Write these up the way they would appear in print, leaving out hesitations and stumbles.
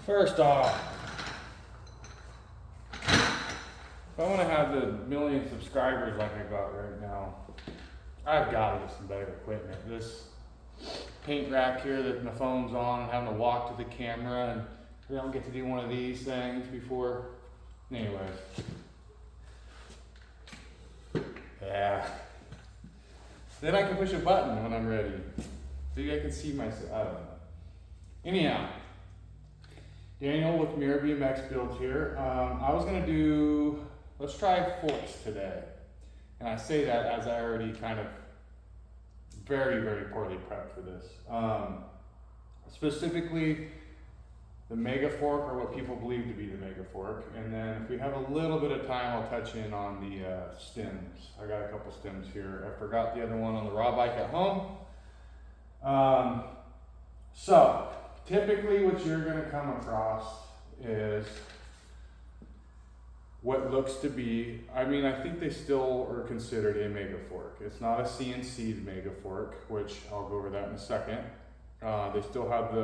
First off, if I want to have the 1 million subscribers like I got right now, I've got to get some better equipment. This paint rack here that my phone's on, and having to walk to the camera, and I don't get to do one of these things before. Anyways. Yeah. Then I can push a button when I'm ready. So I can see myself. I don't know. Anyhow, Daniel with Mirra BMX builds here. I was gonna do, let's try forks today. And I say that as I already kind of very, very poorly prepped for this. Specifically, the mega fork, or what people believe to be the mega fork. And then if we have a little bit of time, I'll touch in on the stems. I got a couple stems here. I forgot the other one on the raw bike at home. So typically what you're gonna come across is what looks to be, I mean, I think they still are considered a mega fork. It's not a CNC mega fork, which I'll go over that in a second. They still have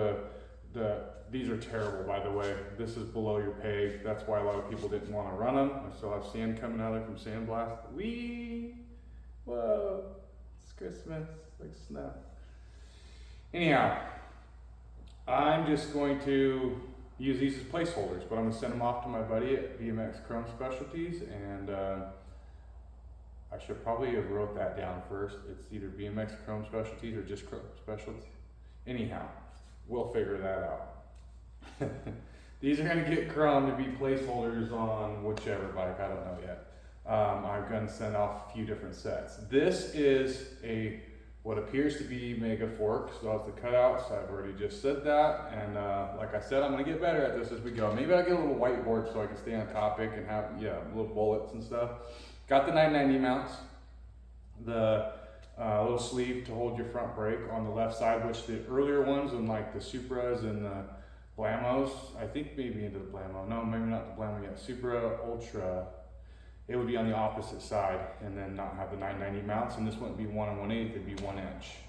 these are terrible, by the way. This is below your pay. That's why a lot of people didn't want to run them. I still have sand coming out of there from sandblast. Whoa, it's Christmas, it's like snow. Anyhow, I'm just going to use these as placeholders, but I'm gonna send them off to my buddy at BMX Chrome Specialties, and I should probably have wrote that down first. It's either BMX Chrome Specialties or just Chrome Specialties. Anyhow, we'll figure that out. These are gonna get chrome to be placeholders on whichever bike, I don't know yet. I'm gonna send off a few different sets. This is what appears to be mega fork, so that's the cutouts. I've already just said that, and like I said, I'm gonna get better at this as we go. Maybe I'll get a little whiteboard so I can stay on topic and have little bullets and stuff. Got the 990 mounts, the little sleeve to hold your front brake on the left side, which the earlier ones and like the Supras and the Blamos, I think maybe into the Blamo. No, maybe not the Blamo yet. Supra Ultra, it would be on the opposite side and then not have the 990 mounts, and this wouldn't be 1 1/8, it'd be 1 inch.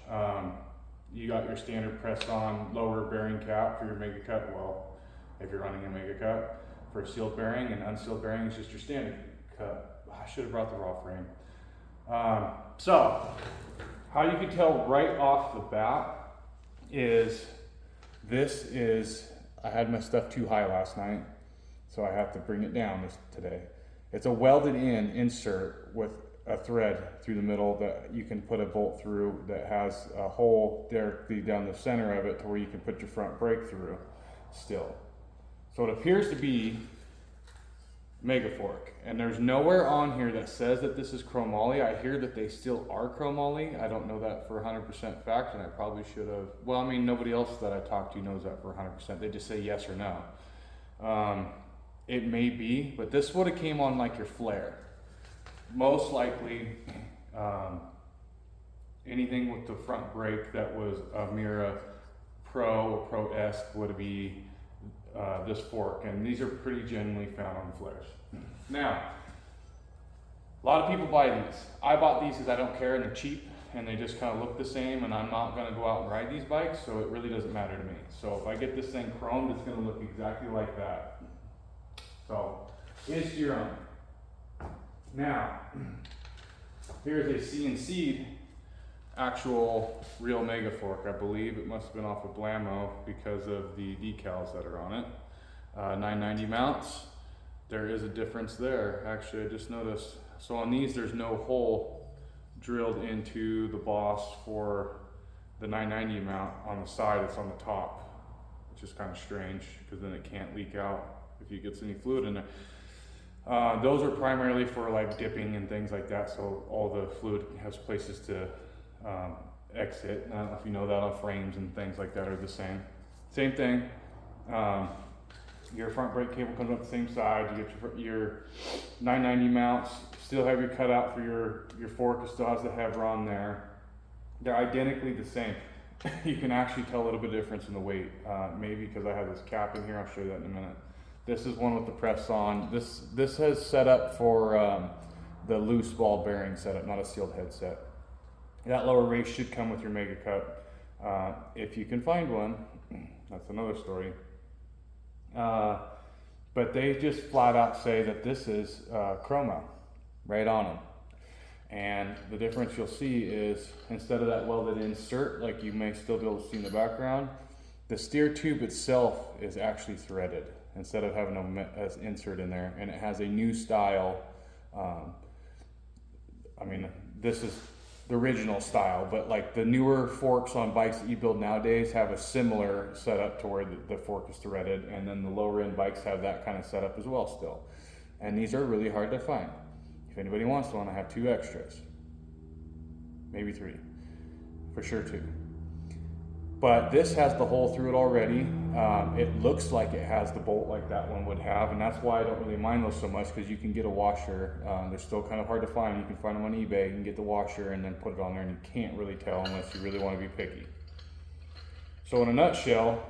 You got your standard press on lower bearing cap for your mega cut. Well, if you're running a mega cut, for a sealed bearing, and unsealed bearing is just your standard cut. I should have brought the raw frame. So, how you can tell right off the bat is I had my stuff too high last night, so I have to bring it down today. It's a welded in insert with a thread through the middle that you can put a bolt through that has a hole directly down the center of it to where you can put your front brake through still. So it appears to be mega fork, and there's nowhere on here that says that this is chromoly. I hear that they still are chromoly. I don't know that for 100% fact, and I probably should have. Well, I mean, nobody else that I talked to knows that for 100%. They just say yes or no. It may be, but this would have came on like your flare. Most likely, anything with the front brake that was a Mirra Pro or Pro-esque would be this fork, and these are pretty generally found on flares. Now, a lot of people buy these. I bought these because I don't care, and they're cheap, and they just kind of look the same, and I'm not going to go out and ride these bikes, so it really doesn't matter to me. So if I get this thing chromed, it's going to look exactly like that. So it's your own. Now, here's a CNC'd actual real mega fork. I believe it must have been off of Blamo because of the decals that are on it. 990 mounts. There is a difference there. Actually, I just noticed. So on these, there's no hole drilled into the boss for the 990 mount on the side. It's on the top, which is kind of strange because then it can't leak out if you get any fluid in there. Those are primarily for like dipping and things like that, so all the fluid has places to exit. I don't know if you know that on frames and things like that are the same. Same thing. Your front brake cable comes up the same side. You get your 990 mounts. Still have your cutout for your fork. It still has the header on there. They're identically the same. You can actually tell a little bit of difference in the weight. Maybe because I have this cap in here. I'll show you that in a minute. This is one with the press on. This has set up for the loose ball bearing setup, not a sealed head set. That lower race should come with your mega cut. If you can find one, that's another story. But they just flat out say that this is chroma right on them. And the difference you'll see is instead of that welded insert, like you may still be able to see in the background, the steer tube itself is actually threaded instead of having an insert in there. And it has a new style. I mean, this is the original style, but like the newer forks on bikes that you build nowadays have a similar setup to where the fork is threaded, and then the lower end bikes have that kind of setup as well still. And these are really hard to find. If anybody wants one, I have 2 extras, maybe 3, for sure 2. But this has the hole through it already. It looks like it has the bolt like that one would have, and that's why I don't really mind those so much, because you can get a washer. They're still kind of hard to find. You can find them on eBay. You can get the washer and then put it on there, and you can't really tell unless you really want to be picky. So in a nutshell,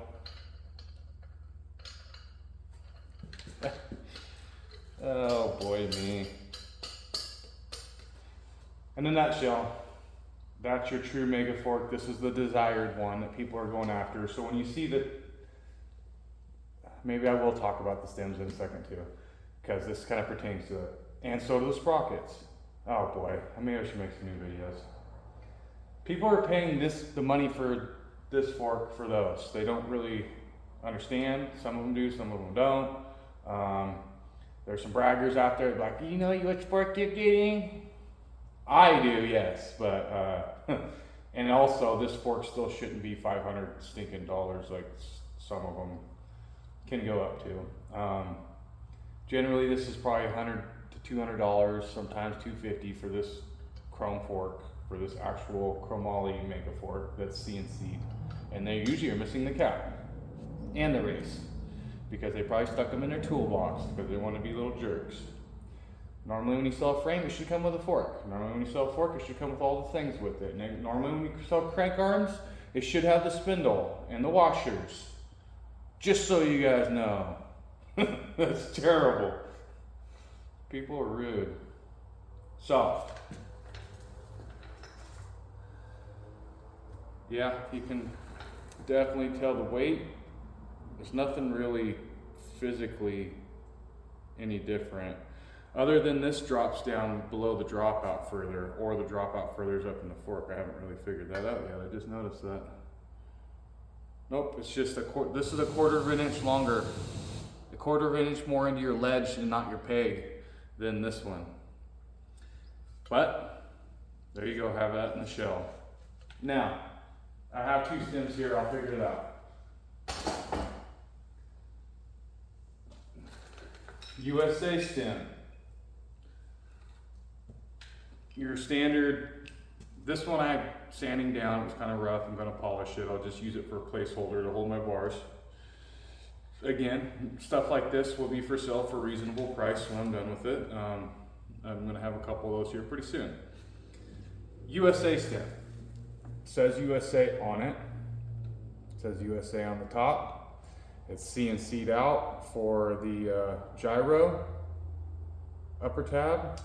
oh boy me. In a nutshell, that's your true mega fork. This is the desired one that people are going after. So when you see that, maybe I will talk about the stems in a second too, because this kind of pertains to it. And so do the sprockets. Oh boy, maybe I should make some new videos. People are paying the money for this fork for those. They don't really understand. Some of them do, some of them don't. There's some braggers out there like, you know which fork you're getting? I do, yes, but and also this fork still shouldn't be $500 stinking dollars like some of them can go up to. Generally, this is probably $100 to $200, sometimes $250 for this chrome fork, for this actual chromoly mega fork that's CNC'd, and they usually are missing the cap and the race because they probably stuck them in their toolbox because they want to be little jerks. Normally when you sell a frame, it should come with a fork. Normally when you sell a fork, it should come with all the things with it. And normally when you sell crank arms, it should have the spindle and the washers. Just so you guys know. That's terrible. People are rude. So, yeah, you can definitely tell the weight. There's nothing really physically any different. Other than this drops down below the dropout further, or the dropout further is up in the fork. I haven't really figured that out yet. I just noticed that. Nope, it's just this is a 1/4 of an inch longer. A 1/4 of an inch more into your ledge and not your peg than this one. But, there you go, have that in the shell. Now, I have 2 stems here, I'll figure it out. USA stem. Your standard, this one I'm sanding down, it was kind of rough, I'm going to polish it, I'll just use it for a placeholder to hold my bars. Again, stuff like this will be for sale for a reasonable price when I'm done with it. I'm going to have a couple of those here pretty soon. USA stem. It says USA on it. It says USA on the top. It's CNC'd out for the gyro upper tab.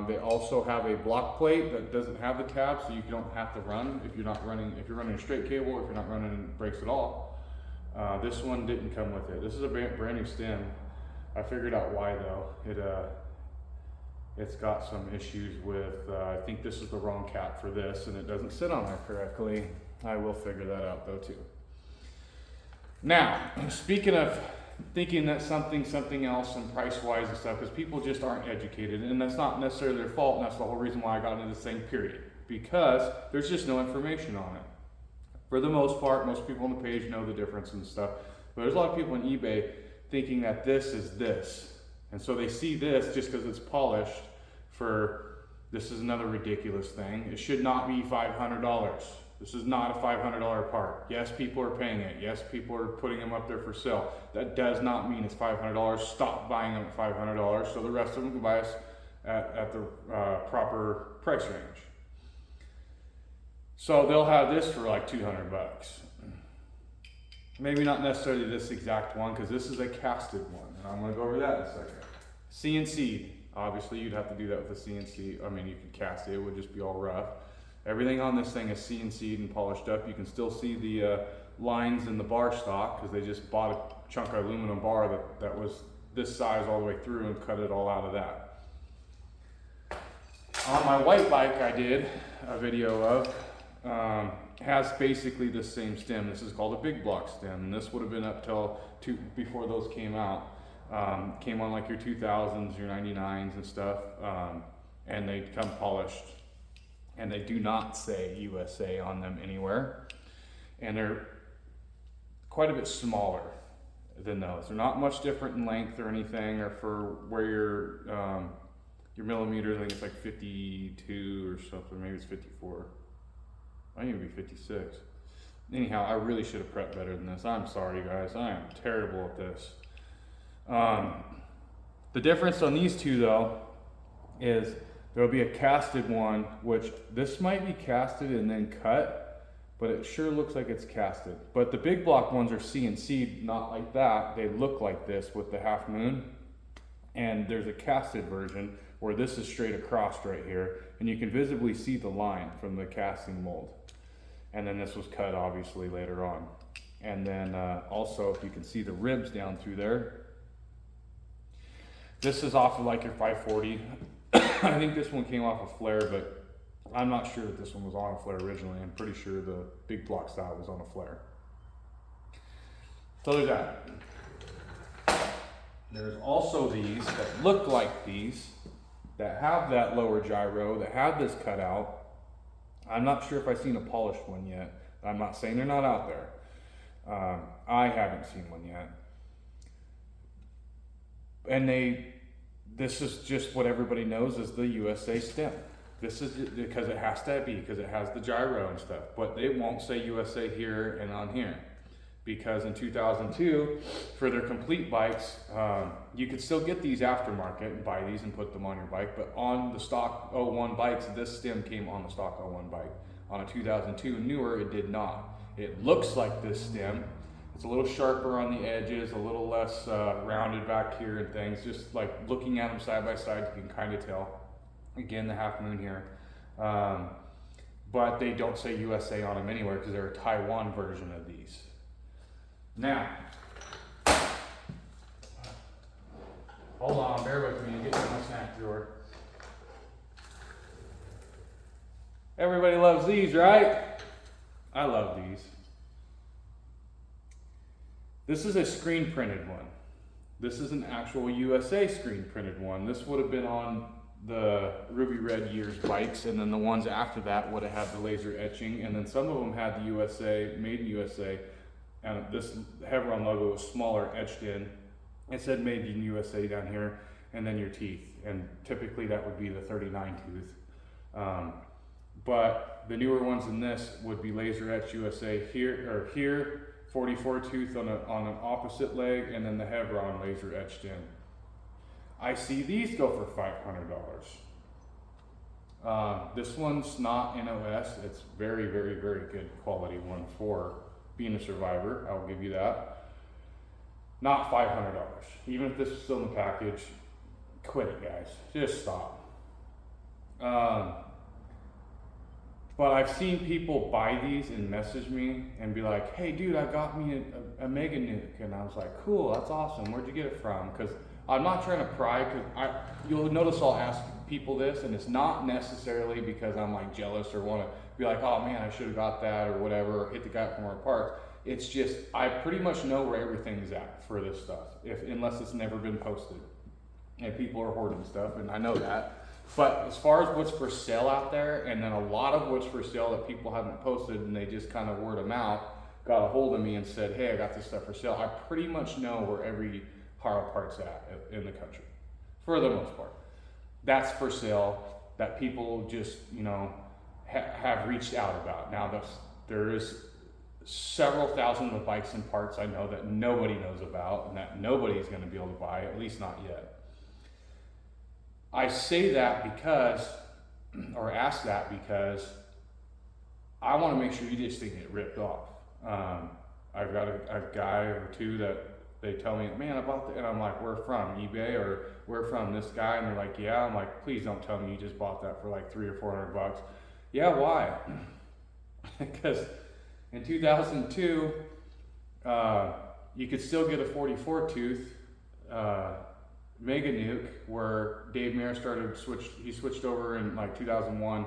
They also have a block plate that doesn't have the tab, so you don't have to run if you're running a straight cable, or if you're not running brakes at all. This one didn't come with it. This is a brand new stem. I figured out why though. It's got some issues with, I think this is the wrong cap for this, and it doesn't sit on there correctly. I will figure that out though too. Now, speaking of thinking that something else and price-wise and stuff, because people just aren't educated, and that's not necessarily their fault, and that's the whole reason why I got into this thing, period. Because there's just no information on it. For the most part, most people on the page know the difference and stuff, but there's a lot of people on eBay thinking that this is this. And so they see this just because it's polished this is another ridiculous thing. It should not be $500. This is not a $500 part. Yes, people are paying it. Yes, people are putting them up there for sale. That does not mean it's $500. Stop buying them at $500 so the rest of them can buy us at the proper price range. So they'll have this for like $200. Maybe not necessarily this exact one, because this is a casted one, and I'm going to go over that in a second. CNC. Obviously, you'd have to do that with a CNC. I mean, you could cast it. It would just be all rough. Everything on this thing is CNC'd and polished up. You can still see the lines in the bar stock because they just bought a chunk of aluminum bar that was this size all the way through and cut it all out of that. On my white bike I did a video of, has basically the same stem. This is called a big block stem, and this would have been up till before those came out. Came on like your 2000s, your 99s and stuff, and they come polished. And they do not say USA on them anywhere. And they're quite a bit smaller than those. They're not much different in length or anything, or for where your millimeters, I think it's like 52 or something, maybe it's 54. Might even be 56. Anyhow, I really should have prepped better than this. I'm sorry guys, I am terrible at this. The difference on these two though is there'll be a casted one, which this might be casted and then cut, but it sure looks like it's casted. But the big block ones are CNC'd, not like that. They look like this with the half moon. And there's a casted version where this is straight across right here, and you can visibly see the line from the casting mold. And then this was cut obviously later on. And then also, if you can see the ribs down through there, this is off of like your 540. I think this one came off a flare, but I'm not sure that this one was on a flare originally. I'm pretty sure the big block style was on a flare. So there's that. There's also these that look like these, that have that lower gyro, that have this cut out. I'm not sure if I've seen a polished one yet. I'm not saying they're not out there. I haven't seen one yet. And this is just what everybody knows is the USA stem. This is because it has to be, because it has the gyro and stuff, but they won't say USA here and on here. Because in 2002, for their complete bikes, you could still get these aftermarket and buy these and put them on your bike, but on the stock 01 bikes, this stem came on the stock 01 bike. On a 2002 newer, it did not. It looks like this stem. It's a little sharper on the edges, a little less rounded back here and things. Just like looking at them side by side, you can kind of tell. Again, the half moon here. But they don't say USA on them anywhere because they're a Taiwan version of these. Now, hold on, bear with me and get to my snack drawer. Everybody loves these, right? I love these. This is a screen printed one. This is an actual USA screen printed one. This would have been on the Ruby Red Years bikes, and then the ones after that would have had the laser etching, and then some of them had the USA, made in USA, and this Hevron logo was smaller, etched in. It said made in USA down here, and then your teeth, and typically that would be the 39 tooth. But the newer ones in this would be laser etched USA here, or here, 44 tooth on an opposite leg, and then the Hevron laser etched in. I see these go for $500. This one's not NOS. It's very, very, very good quality one for being a survivor. I'll give you that. Not $500. Even if this is still in the package, quit it, guys. Just stop. But I've seen people buy these and message me and be like, hey dude, I got me a Mega Nuke. And I was like, cool, that's awesome. Where'd you get it from? Because I'm not trying to pry, because you'll notice I'll ask people this, and it's not necessarily because I'm like jealous or want to be like, oh man, I should have got that or whatever, or hit the guy for more parts. It's just, I pretty much know where everything's at for this stuff, unless it's never been posted. And people are hoarding stuff, and I know that. But as far as what's for sale out there, and then a lot of what's for sale that people haven't posted and they just kind of word of mouth, got a hold of me and said, hey, I got this stuff for sale. I pretty much know where every Haro part's at in the country, for the most part. That's for sale, that people just, have reached out about. Now, there is several thousand of bikes and parts I know that nobody knows about and that nobody's going to be able to buy, at least not yet. I say that because, or ask that because I want to make sure you just didn't get ripped off. I've got a guy or two that they tell me, man, I bought that, and I'm like, where from? eBay, or where from this guy? And they're like, yeah. I'm like, please don't tell me you just bought that for like $300 or $400. Yeah, why? Because in 2002, you could still get a 44 tooth Mega Nuke, where Dave Mirra he switched over in like 2001,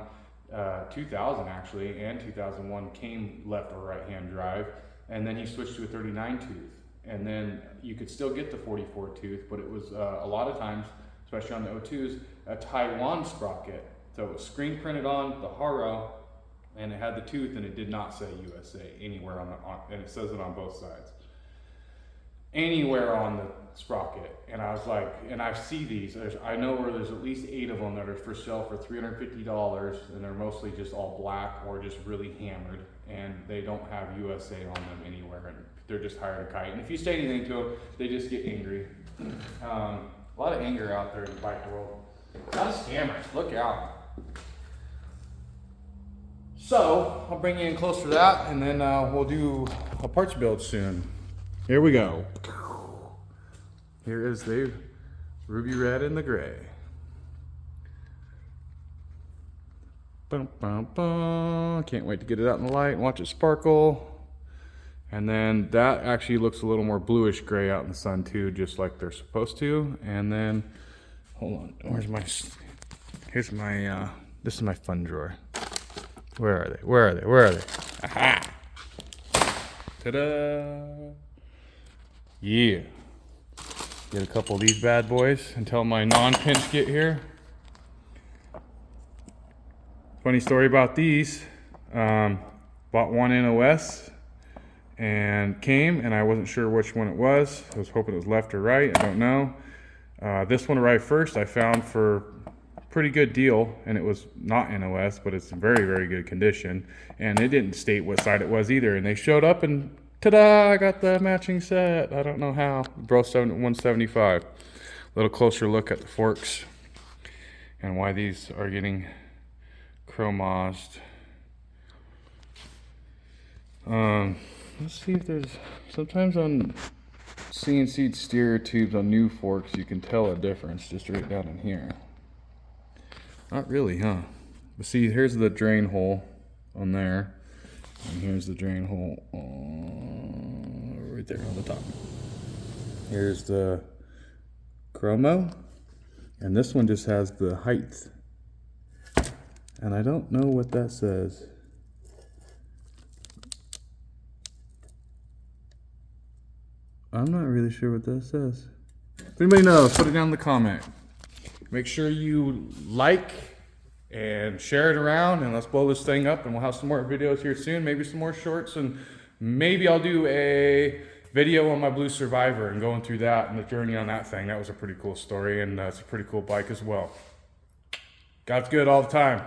2000 actually, and 2001 came left or right hand drive, and then he switched to a 39 tooth. And then you could still get the 44 tooth, but it was a lot of times, especially on the O2s, a Taiwan sprocket. So it was screen printed on the Haro, and it had the tooth, and it did not say USA anywhere and it says it on both sides. Anywhere on the sprocket. And I was like, and I see these, I know where there's at least 8 of them that are for sale for $350, and they're mostly just all black or just really hammered, and they don't have USA on them anywhere, and they're just hired a kite. And if you say anything to them, they just get angry. A lot of anger out there in the bike world. A lot of scammers, look out. So, I'll bring you in closer to that, and then we'll do a parts build soon. Here we go. Here is the ruby red and the gray. Bum, bum, bum. Can't wait to get it out in the light and watch it sparkle. And then that actually looks a little more bluish gray out in the sun too, just like they're supposed to. And then, hold on, here's my, this is my fun drawer. Where are they? Where are they? Where are they? Aha! Ta-da! Yeah. Get a couple of these bad boys until my non-pinch get here. Funny story about these. Bought one NOS and came, and I wasn't sure which one it was. I was hoping it was left or right. I don't know. This one arrived first. I found for a pretty good deal, and it was not NOS, but it's in very, very good condition. And it didn't state what side it was either. And they showed up, and ta-da! I got the matching set. I don't know how. Bro, 175. A little closer look at the forks and why these are getting chromosed. Let's see if there's, sometimes on CNC steer tubes on new forks you can tell a difference just right down in here. Not really, huh? But see, here's the drain hole on there, and here's the drain hole right there on the top. Here's the chromo, and this one just has the height, and I don't know what that says. I'm not really sure what that says. If anybody knows, put it down in the comment. Make sure you like and share it around, and let's blow this thing up, and we'll have some more videos here soon, maybe some more shorts, and maybe I'll do a video on my Blue Survivor and going through that and the journey on that thing. That was a pretty cool story, and it's a pretty cool bike as well. God's good all the time.